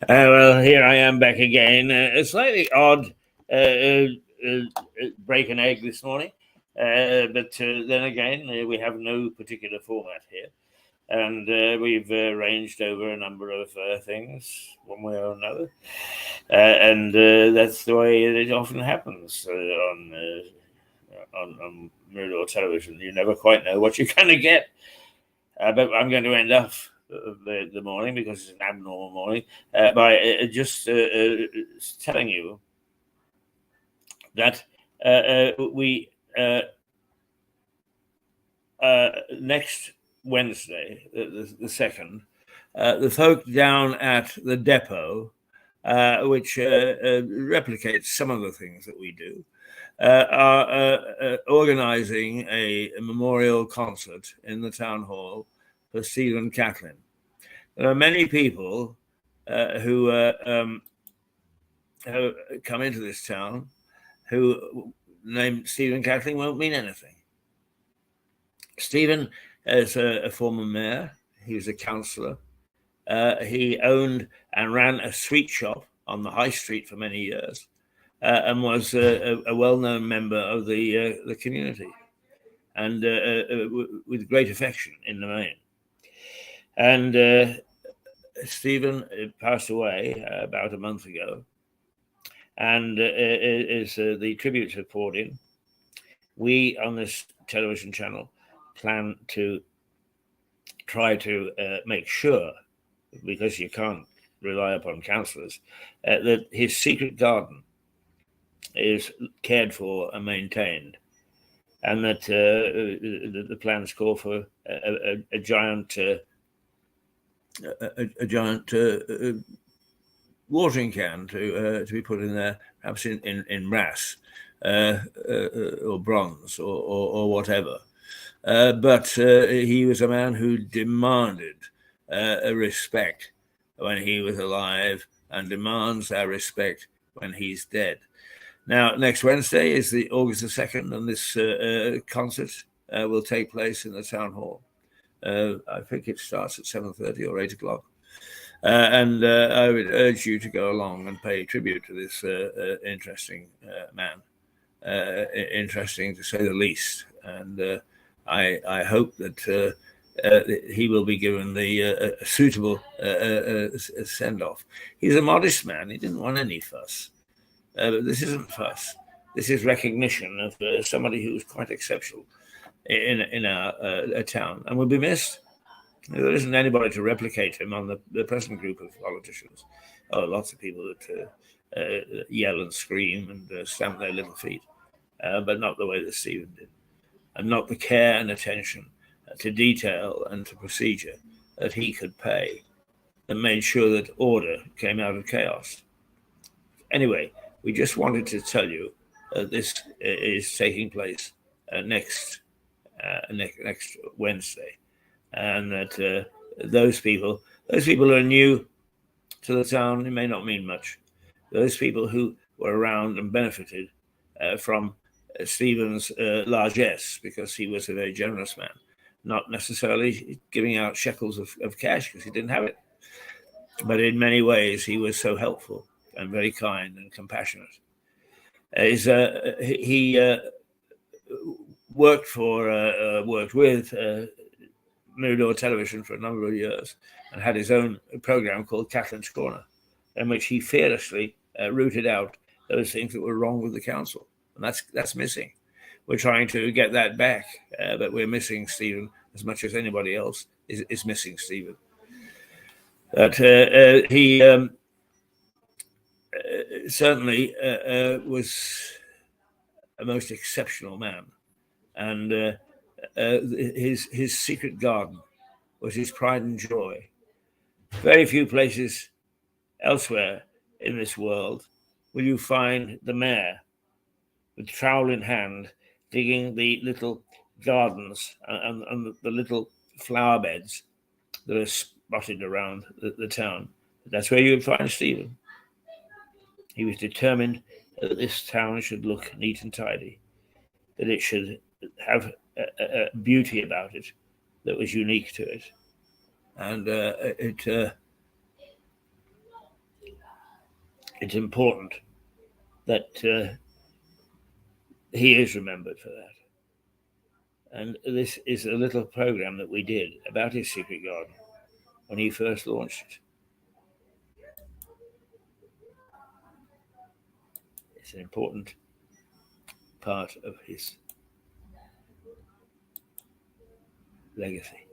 Well, here I am back again. A slightly odd break an egg this morning, but then again, we have no particular format here, and we've ranged over a number of things, one way or another, and that's the way it often happens on Mirador television. You never quite know what you're going to get, but I'm going to end up the morning, because it's an abnormal morning, by just telling you that we next Wednesday, the 2nd, the folk down at the depot, which replicates some of the things that we do, are organizing a memorial concert in the town hall for Stephen Catlin. There are many people who come into this town who name Stephen Catlin won't mean anything. Stephen is a former mayor. He was a councillor. He owned and ran a sweet shop on the high street for many years, and was a well-known member of the community, and with great affection in the main. And Stephen passed away about a month ago, and as the tributes have poured in, we on this television channel plan to try to make sure, because you can't rely upon councillors, that his secret garden is cared for and maintained, and that the plans call for a giant watering can to be put in there, perhaps in brass or bronze or whatever. But he was a man who demanded respect when he was alive, and demands our respect when he's dead. Now, next Wednesday is the August the 2nd, and this concert will take place in the town hall. I think it starts at 7:30 or 8 o'clock. And I would urge you to go along and pay tribute to this interesting man, interesting to say the least. And I hope that he will be given the suitable send-off. He's a modest man. He didn't want any fuss. But this isn't fuss. This is recognition of somebody who's quite exceptional in our town, and will be missed. There isn't anybody to replicate him on the present group of politicians. Oh, lots of people that yell and scream and stamp their little feet, but not the way that Stephen did, and not the care and attention to detail and to procedure that he could pay, and made sure that order came out of chaos. Anyway, we just wanted to tell you this is taking place next Wednesday, and that those people who are new to the town, it may not mean much. Those people who were around and benefited from Stephen's largesse, because he was a very generous man, not necessarily giving out shekels of cash because he didn't have it, but in many ways he was so helpful and very kind and compassionate. He worked with Mirador Television for a number of years, and had his own program called Catlin's Corner, in which he fearlessly rooted out those things that were wrong with the council, and that's missing. We're trying to get that back, but we're missing Stephen as much as anybody else is missing Stephen. But he certainly was a most exceptional man, and his secret garden was his pride and joy. Very few places elsewhere in this world will you find the mayor with trowel in hand digging the little gardens and the little flower beds that are spotted around the town. That's where you would find Stephen. He was determined that this town should look neat and tidy, that it should have a beauty about it that was unique to it. And it's important that he is remembered for that. And this is a little program that we did about his secret garden when he first launched it. It's an important part of his legacy.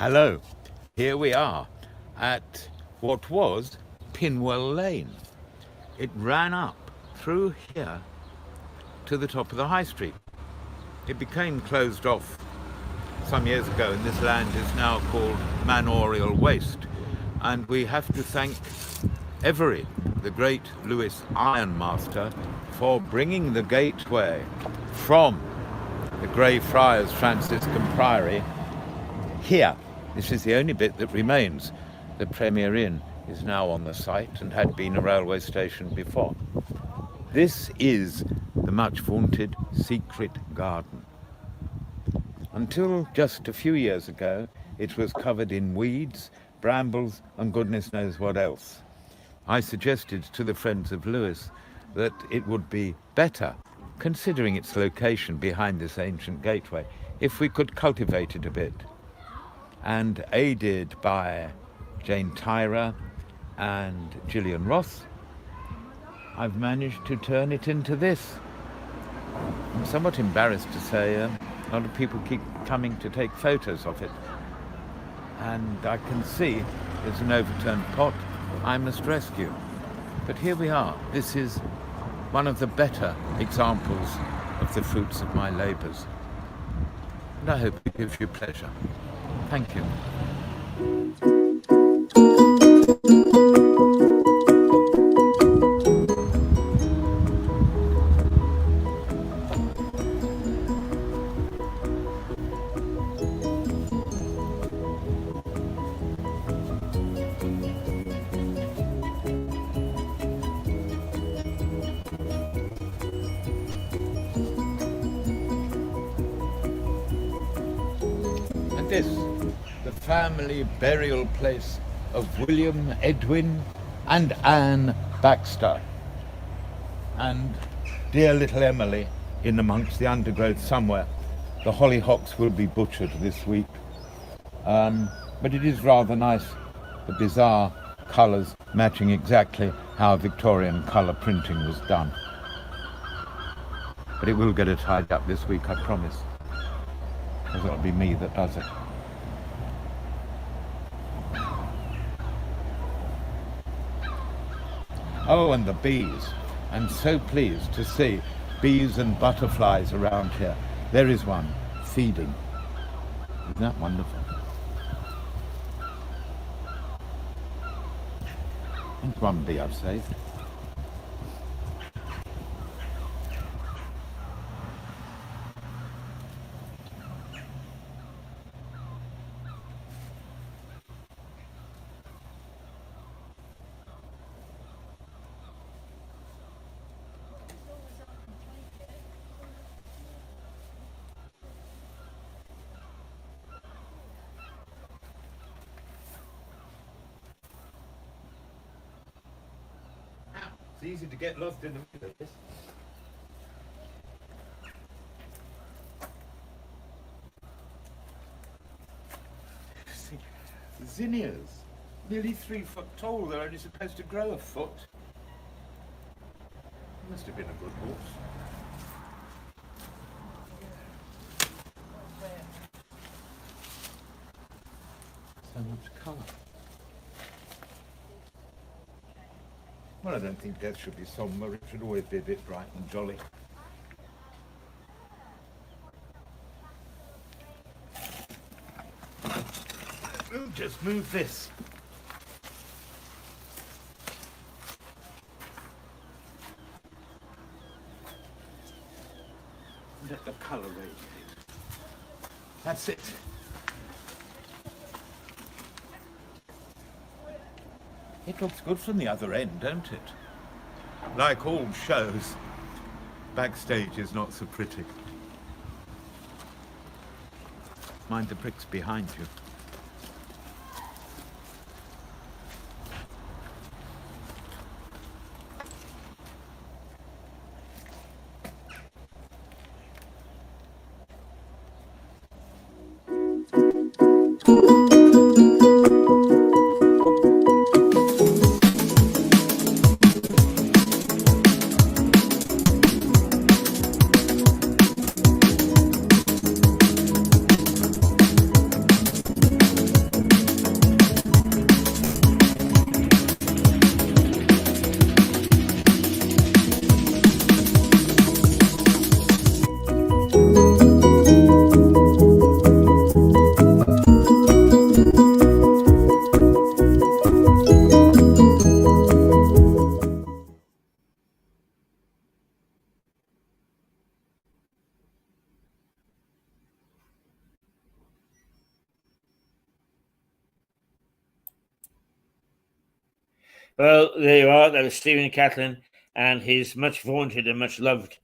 Hello, here we are at what was Pinwell Lane. It ran up through here to the top of the High Street. It became closed off some years ago, and this land is now called Manorial Waste. And we have to thank Every, the great Lewis ironmaster, for bringing the gateway from the Grey Friars Franciscan Priory here. This is the only bit that remains. The Premier Inn is now on the site and had been a railway station before. This is the much vaunted secret garden. Until just a few years ago, it was covered in weeds, brambles, and goodness knows what else. I suggested to the friends of Lewis that it would be better, considering its location behind this ancient gateway, if we could cultivate it a bit. And aided by Jane Tyra and Gillian Ross, I've managed to turn it into this. I'm somewhat embarrassed to say a lot of people keep coming to take photos of it. And I can see there's an overturned pot I must rescue. But here we are. This is one of the better examples of the fruits of my labours. And I hope it gives you pleasure. Thank you. And this, the family burial place of William Edwin and Anne Baxter. And dear little Emily in amongst the undergrowth somewhere. The hollyhocks will be butchered this week. But it is rather nice, the bizarre colours matching exactly how Victorian colour printing was done. But it will get it tied up this week, I promise. Because it'll be me that does it. Oh, and the bees. I'm so pleased to see bees and butterflies around here. There is one feeding. Isn't that wonderful? And one bee I've saved. It's easy to get lost in the middle of this. See, zinnias, nearly 3 foot tall. They're only supposed to grow a foot. Must have been a good horse. So much colour. Well, I don't think death should be somber. It should always be a bit bright and jolly. We'll just move this. Let the colour radiate. That's it. It looks good from the other end, don't it? Like all shows, backstage is not so pretty. Mind the bricks behind you. Well, there you are. That was Stephen Catlin and his much vaunted and much loved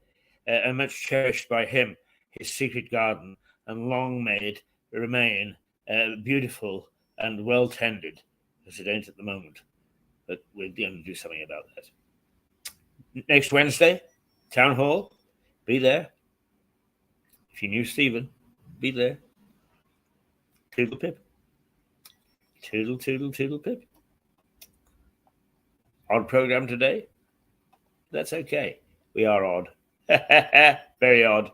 and much cherished by him, his secret garden, and long may it remain beautiful and well tended, as it ain't at the moment. But we're going to do something about that. Next Wednesday, Town Hall, be there. If you knew Stephen, be there. Toodle pip. Toodle, toodle, toodle pip. Odd program today? That's okay. We are odd. Very odd.